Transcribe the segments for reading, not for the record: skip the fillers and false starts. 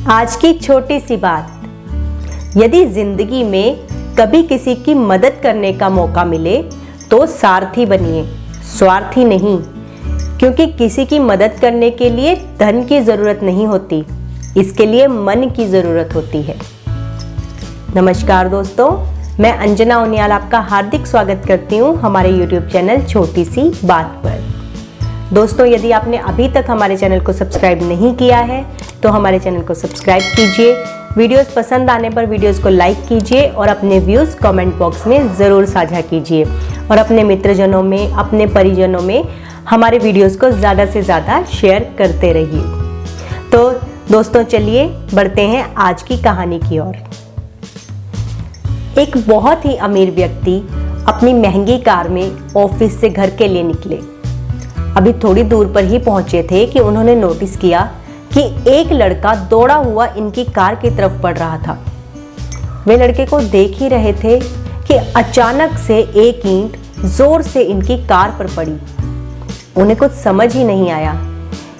आज की छोटी सी बात, यदि जिंदगी में कभी किसी की मदद करने का मौका मिले तो सारथी बनिए, स्वार्थी नहीं। क्योंकि किसी की मदद करने के लिए धन की जरूरत नहीं होती, इसके लिए मन की जरूरत होती है। नमस्कार दोस्तों, मैं अंजना उनियाल आपका हार्दिक स्वागत करती हूँ हमारे YouTube चैनल छोटी सी बात पर। दोस्तों, यदि आपने अभी तक हमारे चैनल को सब्सक्राइब नहीं किया है तो हमारे चैनल को सब्सक्राइब कीजिए। वीडियोस पसंद आने पर वीडियोस को लाइक कीजिए और अपने व्यूज़ कमेंट बॉक्स में ज़रूर साझा कीजिए और अपने मित्रजनों में, अपने परिजनों में हमारे वीडियोस को ज़्यादा से ज़्यादा शेयर करते रहिए। तो दोस्तों, चलिए बढ़ते हैं आज की कहानी की ओर। एक बहुत ही अमीर व्यक्ति अपनी महंगी कार में ऑफिस से घर के लिए निकले। अभी थोड़ी दूर पर ही पहुंचे थे कि उन्होंने नोटिस किया कि एक लड़का दौड़ा हुआ इनकी कार की तरफ बढ़ रहा था। वे लड़के को देख ही रहे थे कि अचानक से एक ईंट जोर से इनकी कार पर पड़ी। उन्हें कुछ समझ ही नहीं आया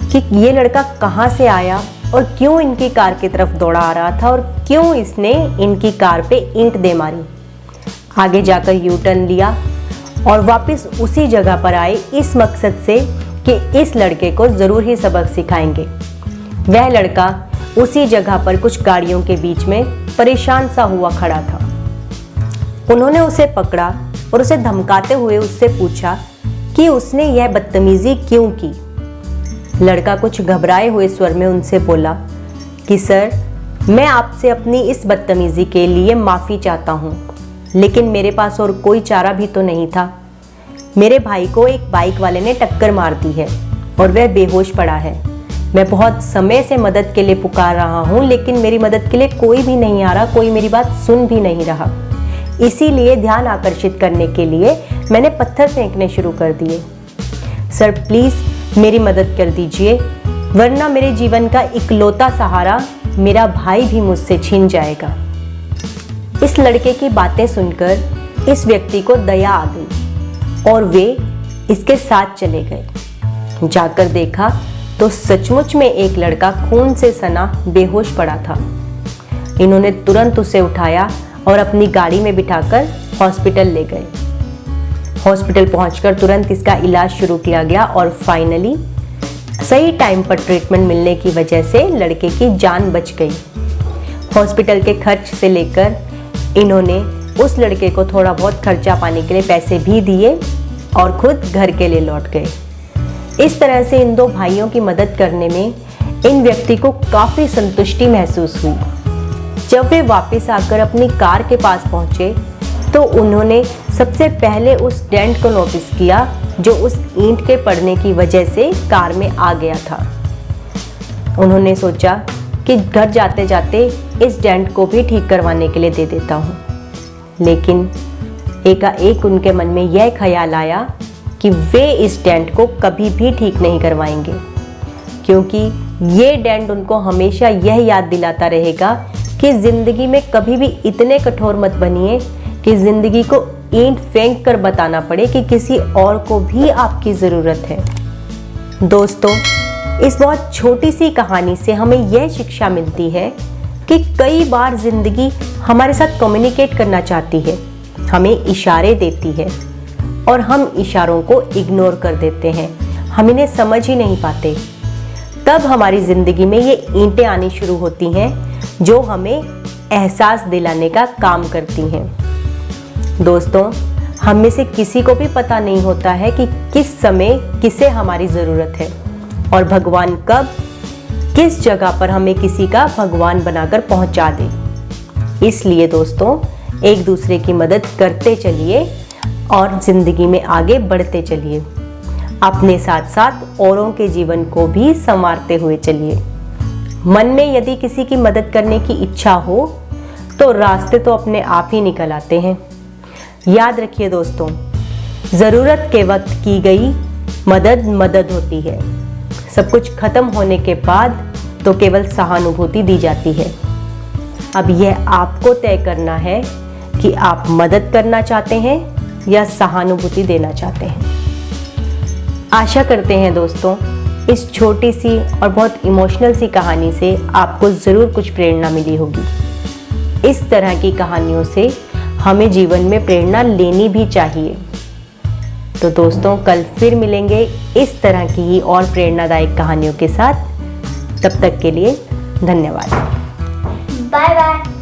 कि ये लड़का कहां से आया और क्यों इनकी कार की तरफ दौड़ा आ रहा था और क्यों इसने इनकी कार पे ईंट दे मारी। आगे जाकर यू टर्न लिया और वापस उसी जगह पर आए इस मकसद से कि इस लड़के को जरूर ही सबक सिखाएंगे। वह लड़का उसी जगह पर कुछ गाड़ियों के बीच में परेशान सा हुआ खड़ा था। उन्होंने उसे पकड़ा और उसे धमकाते हुए उससे पूछा कि उसने यह बदतमीजी क्यों की। लड़का कुछ घबराए हुए स्वर में उनसे बोला कि सर, मैं आपसे अपनी इस बदतमीजी के लिए माफ़ी चाहता हूँ, लेकिन मेरे पास और कोई चारा भी तो नहीं था। मेरे भाई को एक बाइक वाले ने टक्कर मार दी है और वह बेहोश पड़ा है। मैं बहुत समय से मदद के लिए पुकार रहा हूँ, लेकिन मेरी मदद के लिए कोई भी नहीं आ रहा, कोई मेरी बात सुन भी नहीं रहा। इसीलिए ध्यान आकर्षित करने के लिए मैंने पत्थर फेंकने शुरू कर दिए। सर, प्लीज़ मेरी मदद कर दीजिए, वरना मेरे जीवन का इकलौता सहारा मेरा भाई भी मुझसे छीन जाएगा। इस लड़के की बातें सुनकर इस व्यक्ति को दया आ गई और वे इसके साथ चले गए। जाकर देखा तो सचमुच में एक लड़का खून से सना बेहोश पड़ा था। इन्होंने तुरंत उसे उठाया और अपनी गाड़ी में बिठाकर हॉस्पिटल ले गए। हॉस्पिटल पहुंचकर तुरंत इसका इलाज शुरू किया गया और फाइनली सही टाइम पर ट्रीटमेंट मिलने की वजह से लड़के की जान बच गई। हॉस्पिटल के खर्च से लेकर इन्होंने उस लड़के को थोड़ा बहुत खर्चा पाने के लिए पैसे भी दिए और खुद घर के लिए लौट गए। इस तरह से इन दो भाइयों की मदद करने में इन व्यक्ति को काफ़ी संतुष्टि महसूस हुई। जब वे वापस आकर अपनी कार के पास पहुंचे तो उन्होंने सबसे पहले उस डेंट को नोटिस किया जो उस ईंट के पड़ने की वजह से कार में आ गया था। उन्होंने सोचा कि घर जाते जाते इस डेंट को भी ठीक करवाने के लिए दे देता हूँ, लेकिन एकाएक उनके मन में यह ख्याल आया कि वे इस डेंट को कभी भी ठीक नहीं करवाएंगे, क्योंकि ये डेंट उनको हमेशा यह याद दिलाता रहेगा कि ज़िंदगी में कभी भी इतने कठोर मत बनिए कि ज़िंदगी को ईंट फेंक कर बताना पड़े कि किसी और को भी आपकी ज़रूरत है। दोस्तों, इस बहुत छोटी सी कहानी से हमें यह शिक्षा मिलती है कि कई बार ज़िंदगी हमारे साथ कम्युनिकेट करना चाहती है, हमें इशारे देती है और हम इशारों को इग्नोर कर देते हैं, हम इन्हें समझ ही नहीं पाते। तब हमारी ज़िंदगी में ये ईंटें आनी शुरू होती हैं जो हमें एहसास दिलाने का काम करती हैं। दोस्तों, हम में से किसी को भी पता नहीं होता है कि किस समय किसे हमारी ज़रूरत है और भगवान कब किस जगह पर हमें किसी का भगवान बनाकर पहुंचा दे। इसलिए दोस्तों, एक दूसरे की मदद करते चलिए और ज़िंदगी में आगे बढ़ते चलिए। अपने साथ साथ औरों के जीवन को भी संवारते हुए चलिए। मन में यदि किसी की मदद करने की इच्छा हो तो रास्ते तो अपने आप ही निकल आते हैं। याद रखिए दोस्तों, ज़रूरत के वक्त की गई मदद मदद होती है। सब कुछ खत्म होने के बाद तो केवल सहानुभूति दी जाती है। अब यह आपको तय करना है कि आप मदद करना चाहते हैं या सहानुभूति देना चाहते हैं। आशा करते हैं दोस्तों इस छोटी सी और बहुत इमोशनल सी कहानी से आपको ज़रूर कुछ प्रेरणा मिली होगी। इस तरह की कहानियों से हमें जीवन में प्रेरणा लेनी भी चाहिए। तो दोस्तों, कल फिर मिलेंगे इस तरह की ही और प्रेरणादायक कहानियों के साथ। तब तक के लिए धन्यवाद। Bye bye.